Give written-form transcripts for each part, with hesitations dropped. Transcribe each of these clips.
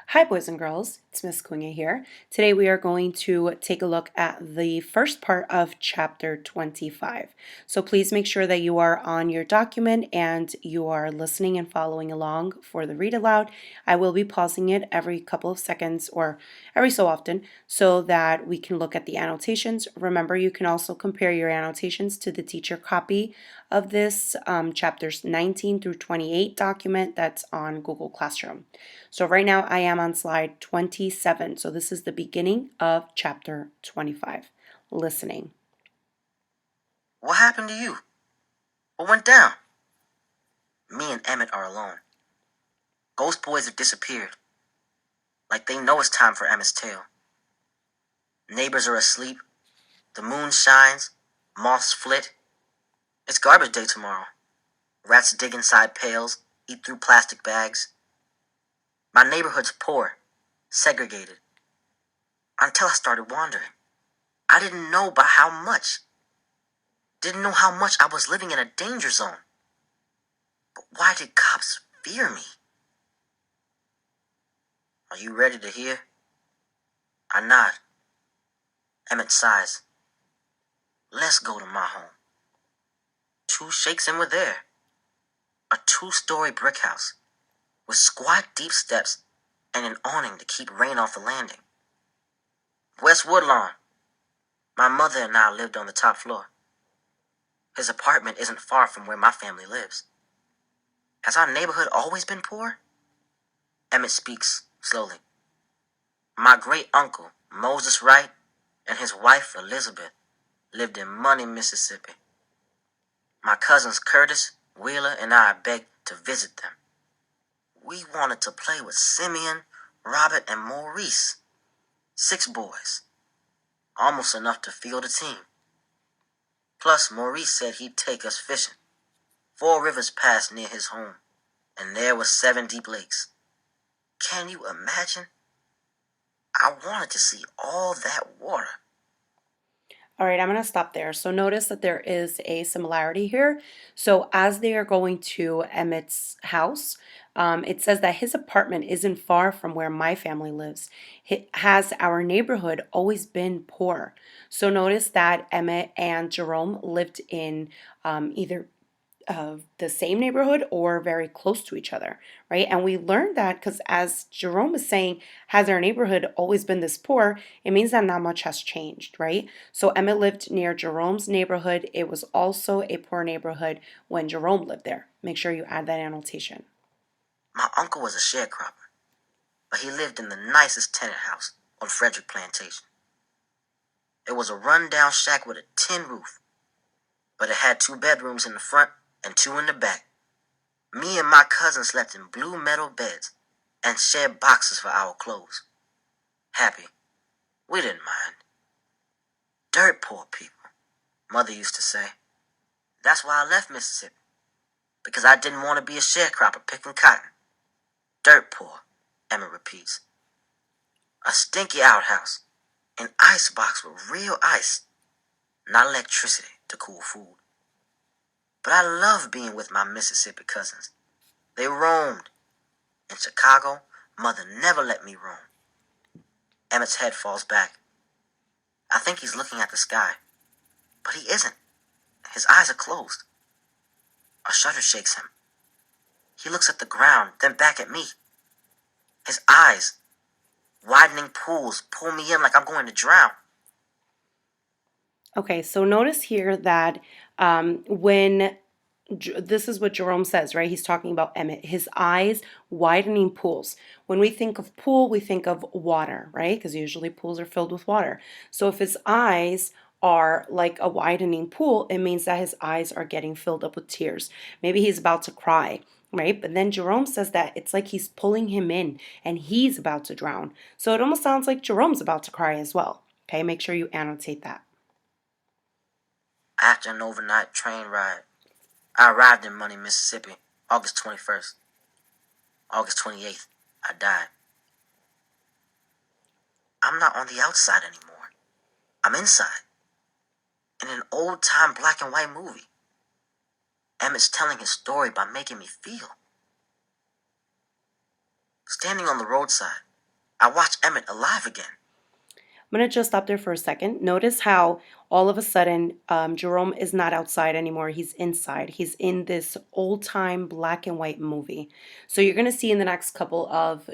Hi, boys and girls. It's Miss Cunha here. Today we are going to take a look at the first part of chapter 25. So please make sure that you are on your document and you are listening and following along for the read aloud. I will be pausing it every couple of seconds or every so often so that we can look at the annotations. Remember, you can also compare your annotations to the teacher copy of this chapters 19 through 28 document that's on Google Classroom. So right now I am on slide 27. So this is the beginning of chapter 25. Listening. What happened to you? What went down? Me and Emmett are alone. Ghost boys have disappeared. Like they know it's time for Emmett's tale. Neighbors are asleep. The moon shines. Moths flit. It's garbage day tomorrow. Rats dig inside pails, eat through plastic bags. My neighborhood's poor, segregated. Until I started wandering. I didn't know by how much. Didn't know how much I was living in a danger zone. But why did cops fear me? Are you ready to hear? I nod. Emmett sighs. Let's go to my home. 2 shakes and we're there. A 2-story brick house with squat deep steps and an awning to keep rain off the landing. West Woodlawn. My mother and I lived on the top floor. His apartment isn't far from where my family lives. Has our neighborhood always been poor? Emmett speaks slowly. My great uncle, Moses Wright, and his wife, Elizabeth, lived in Money, Mississippi. My cousins Curtis, Wheeler, and I begged to visit them. We wanted to play with Simeon, Robert, and Maurice. 6 boys. Almost enough to field a team. Plus, Maurice said he'd take us fishing. 4 rivers passed near his home, and there were 7 deep lakes. Can you imagine? I wanted to see all that water. All right, I'm going to stop there. So notice that there is a similarity here. So as they are going to Emmett's house, it says that his apartment isn't far from where my family lives. Has our neighborhood always been poor? So notice that Emmett and Jerome lived in either of the same neighborhood or very close to each other, right? And we learned that because, as Jerome is saying, has our neighborhood always been this poor? It means that not much has changed, right? So Emmett lived near Jerome's neighborhood. It was also a poor neighborhood when Jerome lived there. Make sure you add that annotation. My uncle was a sharecropper, but he lived in the nicest tenant house on Frederick Plantation. It was a run-down shack with a tin roof, but it had 2 bedrooms in the front and 2 in the back. Me and my cousin slept in blue metal beds and shared boxes for our clothes. Happy. We didn't mind. Dirt poor people, Mother used to say. That's why I left Mississippi, because I didn't want to be a sharecropper picking cotton. Dirt poor, Emma repeats. A stinky outhouse, an ice box with real ice, not electricity to cool food. But I love being with my Mississippi cousins. They roamed. In Chicago, Mother never let me roam. Emmett's head falls back. I think he's looking at the sky, but he isn't. His eyes are closed. A shudder shakes him. He looks at the ground, then back at me. His eyes, widening pools, pull me in like I'm going to drown. Okay, so notice here that when this is what Jerome says, right? He's talking about Emmett, his eyes widening pools. When we think of pool, we think of water, right? Because usually pools are filled with water. So if his eyes are like a widening pool, it means that his eyes are getting filled up with tears. Maybe he's about to cry, right? But then Jerome says that it's like he's pulling him in and he's about to drown. So it almost sounds like Jerome's about to cry as well. Okay, make sure you annotate that. After an overnight train ride, I arrived in Money, Mississippi, August 21st. August 28th, I died. I'm not on the outside anymore. I'm inside. In an old-time black and white movie. Emmett's telling his story by making me feel. Standing on the roadside, I watched Emmett alive again. I'm going to just stop there for a second. Notice how all of a sudden Jerome is not outside anymore. He's inside. He's in this old time black and white movie. So you're going to see in the next couple of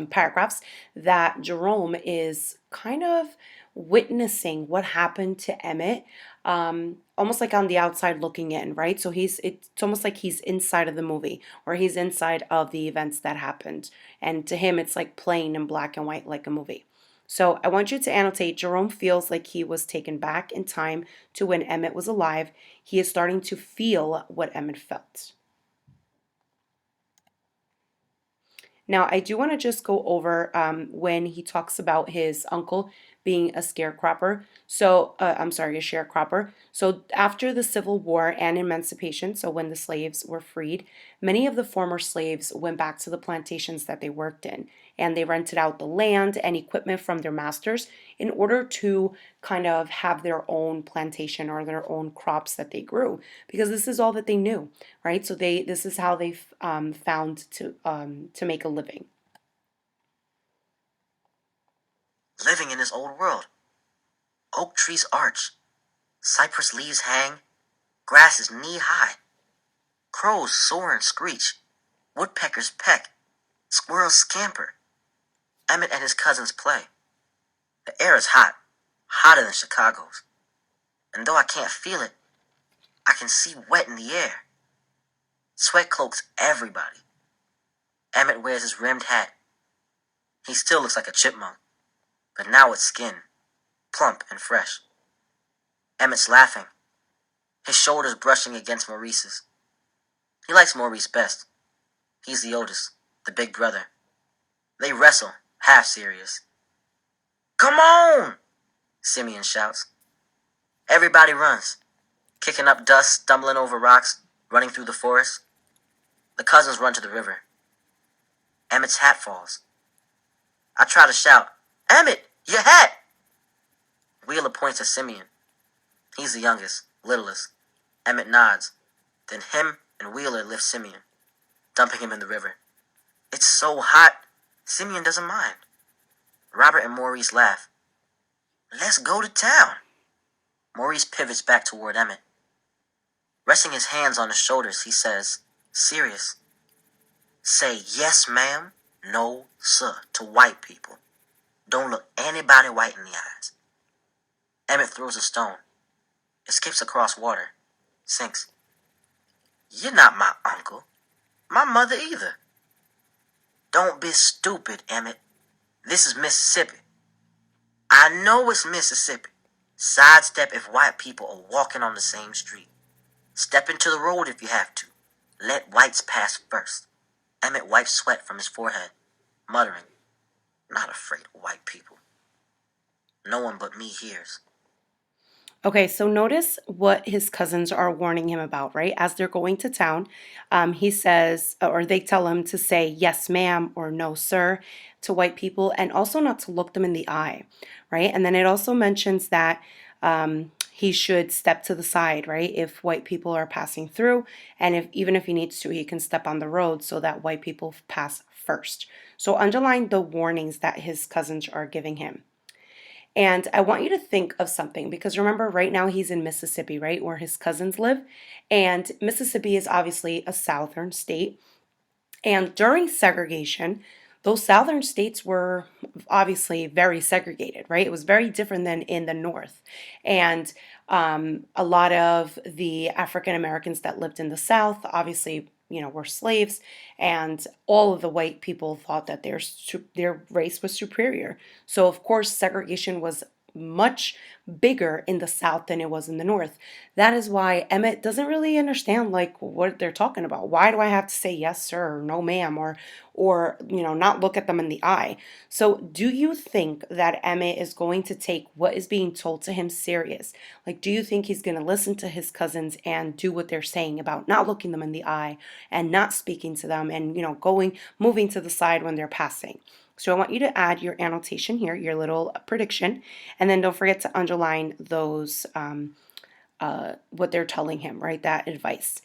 paragraphs that Jerome is kind of witnessing what happened to Emmett, almost like on the outside looking in, right? So it's almost like he's inside of the movie, or he's inside of the events that happened. And to him, it's like playing in black and white like a movie. So I want you to annotate Jerome feels like he was taken back in time to when Emmett was alive. He is starting to feel what Emmett felt. Now, I do want to just go over when he talks about his uncle being a scarecropper. I'm sorry, a sharecropper. So, after the Civil War and emancipation, so when the slaves were freed, many of the former slaves went back to the plantations that they worked in, and they rented out the land and equipment from their masters in order to kind of have their own plantation or their own crops that they grew, because this is all that they knew, right? So this is how they found to make a living. Living in this old world. Oak trees arch. Cypress leaves hang. Grass is knee high. Crows soar and screech. Woodpeckers peck. Squirrels scamper. Emmett and his cousins play. The air is hot. Hotter than Chicago's. And though I can't feel it, I can see wet in the air. Sweat cloaks everybody. Emmett wears his rimmed hat. He still looks like a chipmunk, but now with skin, plump and fresh. Emmett's laughing, his shoulders brushing against Maurice's. He likes Maurice best. He's the oldest, the big brother. They wrestle, half serious. Come on! Simeon shouts. Everybody runs, kicking up dust, stumbling over rocks, running through the forest. The cousins run to the river. Emmett's hat falls. I try to shout, Emmett, your hat! Wheeler points at Simeon. He's the youngest, littlest. Emmett nods. Then him and Wheeler lift Simeon, dumping him in the river. It's so hot, Simeon doesn't mind. Robert and Maurice laugh. Let's go to town. Maurice pivots back toward Emmett. Resting his hands on his shoulders, he says, serious, say yes, ma'am, no, sir, to white people. Don't look anybody white in the eyes. Emmett throws a stone. It skips across water, sinks. You're not my uncle. My mother either. Don't be stupid, Emmett. This is Mississippi. I know it's Mississippi. Sidestep if white people are walking on the same street. Step into the road if you have to. Let whites pass first. Emmett wipes sweat from his forehead, muttering, not afraid of white people. No one but me hears. Okay, so notice what his cousins are warning him about, right? As they're going to town, he says, or they tell him to say yes, ma'am, or no, sir, to white people, and also not to look them in the eye, right? And then it also mentions that he should step to the side, right? If white people are passing through, and if even if he needs to, he can step on the road so that white people pass first. So underline the warnings that his cousins are giving him. And I want you to think of something, because remember, right now he's in Mississippi, right, where his cousins live. And Mississippi is obviously a southern state. And during segregation, those southern states were obviously very segregated, right? It was very different than in the north. And a lot of the African Americans that lived in the south obviously, were slaves, and all of the white people thought that their race was superior. So of course segregation was much bigger in the south than it was in the north. That is why Emmett doesn't really understand like what they're talking about. Why do I have to say yes sir or no ma'am, or not look at them in the eye? So do you think that Emmett is going to take what is being told to him serious? Like, do you think he's going to listen to his cousins and do what they're saying about not looking them in the eye and not speaking to them, and moving to the side when they're passing? So I want you to add your annotation here, your little prediction, and then don't forget to underline those, what they're telling him, right? That advice.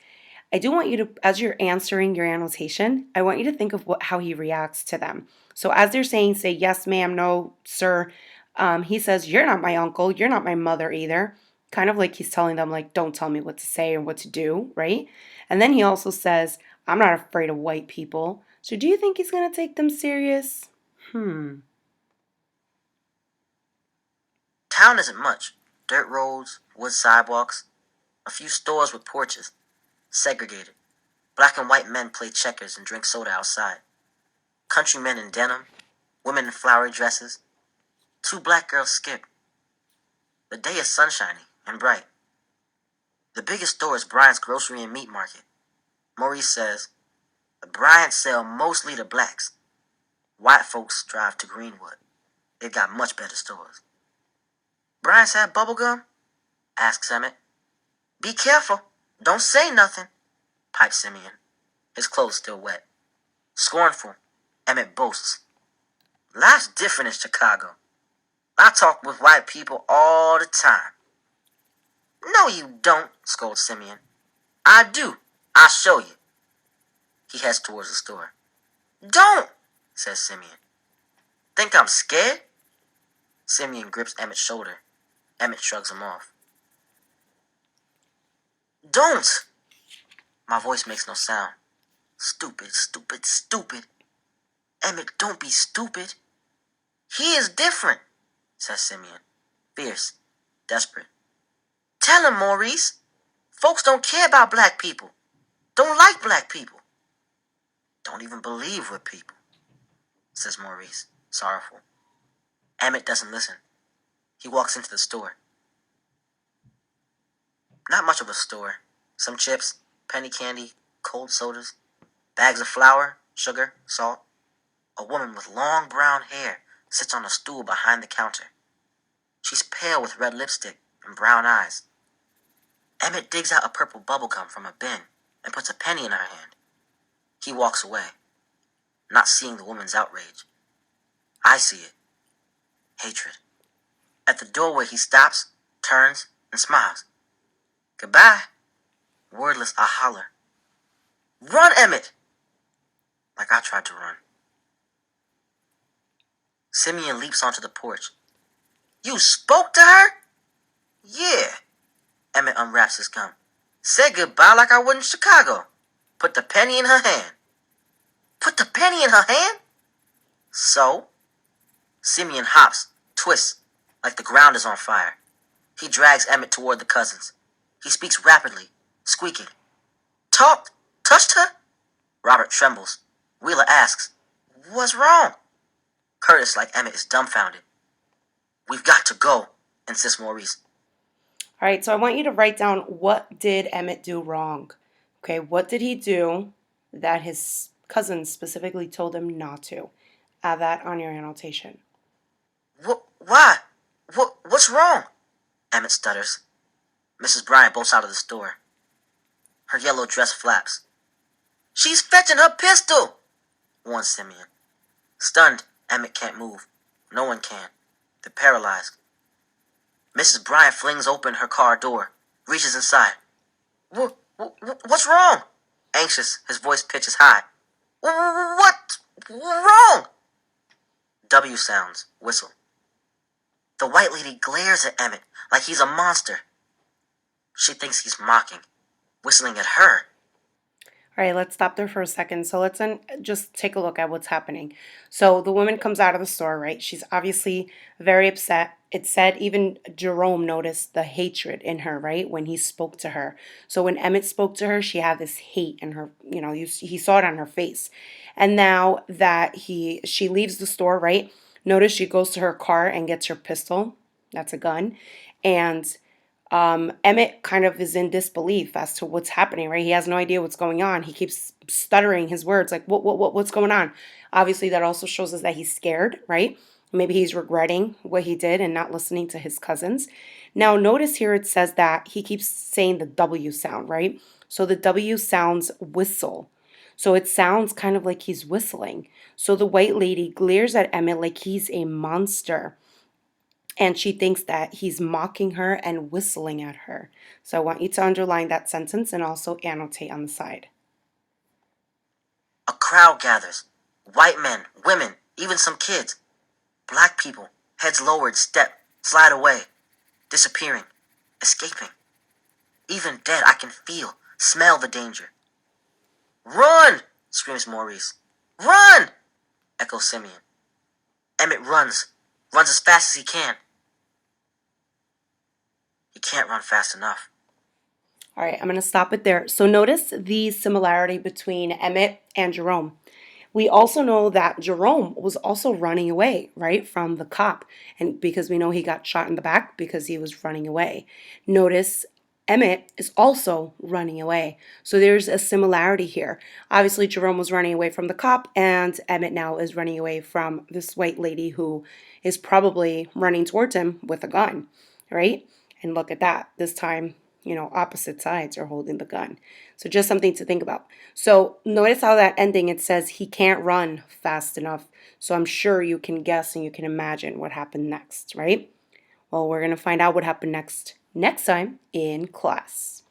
I do want you to, as you're answering your annotation, I want you to think of how he reacts to them. So as they're saying, say, yes, ma'am, no, sir, he says, you're not my uncle, you're not my mother either. Kind of like he's telling them, like, don't tell me what to say or what to do, right? And then he also says, I'm not afraid of white people. So do you think he's going to take them serious? Town isn't much. Dirt roads, wood sidewalks, a few stores with porches, segregated. Black and white men play checkers and drink soda outside. Country men in denim, women in flowery dresses. 2 black girls skip. The day is sunshiny and bright. The biggest store is Bryant's Grocery and Meat Market. Maurice says, the Bryants sell mostly to blacks. White folks drive to Greenwood. They've got much better stores. Bryant's have bubblegum? Asks Emmett. Be careful. Don't say nothing, pipes Simeon, his clothes still wet. Scornful, Emmett boasts. Life's different in Chicago. I talk with white people all the time. No, you don't, scolds Simeon. I do. I'll show you. He heads towards the store. Don't, says Simeon. Think I'm scared? Simeon grips Emmett's shoulder. Emmett shrugs him off. Don't! My voice makes no sound. Stupid, stupid, stupid. Emmett, don't be stupid. He is different, says Simeon. Fierce, desperate. Tell him, Maurice. Folks don't care about black people. Don't like black people. Don't even believe we're people, says Maurice, sorrowful. Emmett doesn't listen. He walks into the store. Not much of a store. Some chips, penny candy, cold sodas, bags of flour, sugar, salt. A woman with long brown hair sits on a stool behind the counter. She's pale with red lipstick and brown eyes. Emmett digs out a purple bubble gum from a bin and puts a penny in her hand. He walks away, not seeing the woman's outrage. I see it. Hatred. At the doorway he stops, turns, and smiles. Goodbye. Wordless, I holler. Run, Emmett! Like I tried to run. Simeon leaps onto the porch. You spoke to her? Yeah. Emmett unwraps his gum. Said goodbye like I would in Chicago. Put the penny in her hand. Put the penny in her hand? So? Simeon hops, twists, like the ground is on fire. He drags Emmett toward the cousins. He speaks rapidly, squeaking. Talked? Touched her? Robert trembles. Wheeler asks, what's wrong? Curtis, like Emmett, is dumbfounded. We've got to go, insists Maurice. All right, so I want you to write down, what did Emmett do wrong? Okay, what did he do that his cousins specifically told him not to? Add that on your annotation. Why? What's wrong? Emmett stutters. Mrs. Bryant bolts out of the store. Her yellow dress flaps. She's fetching her pistol, warns Simeon. Stunned, Emmett can't move. No one can. They're paralyzed. Mrs. Bryant flings open her car door, reaches inside. What's wrong? Anxious, his voice pitches high. What's wrong? W sounds, whistle. The white lady glares at Emmett like he's a monster. She thinks he's mocking, whistling at her. All right, let's stop there for a second. So let's just take a look at what's happening. So the woman comes out of the store, right? She's obviously very upset. It said even Jerome noticed the hatred in her, right, when he spoke to her. So when Emmett spoke to her, she had this hate in her, he saw it on her face. And now that she leaves the store, right, notice she goes to her car and gets her pistol. That's a gun. And Emmett kind of is in disbelief as to what's happening, right? He has no idea what's going on. He keeps stuttering his words, like, what's going on? Obviously, that also shows us that he's scared, right? Maybe he's regretting what he did and not listening to his cousins. Now, notice here it says that he keeps saying the W sound, right? So the W sounds whistle. So it sounds kind of like he's whistling. So the white lady glares at Emmett like he's a monster. and she thinks that he's mocking her and whistling at her. So I want you to underline that sentence and also annotate on the side. A crowd gathers. White men, women, even some kids. Black people, heads lowered, step, slide away, disappearing, escaping. Even dead, I can feel, smell the danger. Run! Screams Maurice. Run! Echoes Simeon. Emmett runs as fast as he can. He can't run fast enough. All right, I'm going to stop it there. So notice the similarity between Emmett and Jerome. We also know that Jerome was also running away, right, from the cop. And because we know he got shot in the back because he was running away. Notice Emmett is also running away. So there's a similarity here. Obviously, Jerome was running away from the cop, and Emmett now is running away from this white lady who is probably running towards him with a gun, right? And look at that. This time, opposite sides are holding the gun. So just something to think about. So notice how that ending, it says he can't run fast enough. So I'm sure you can guess and you can imagine what happened next, right? Well, we're going to find out what happened next time in class.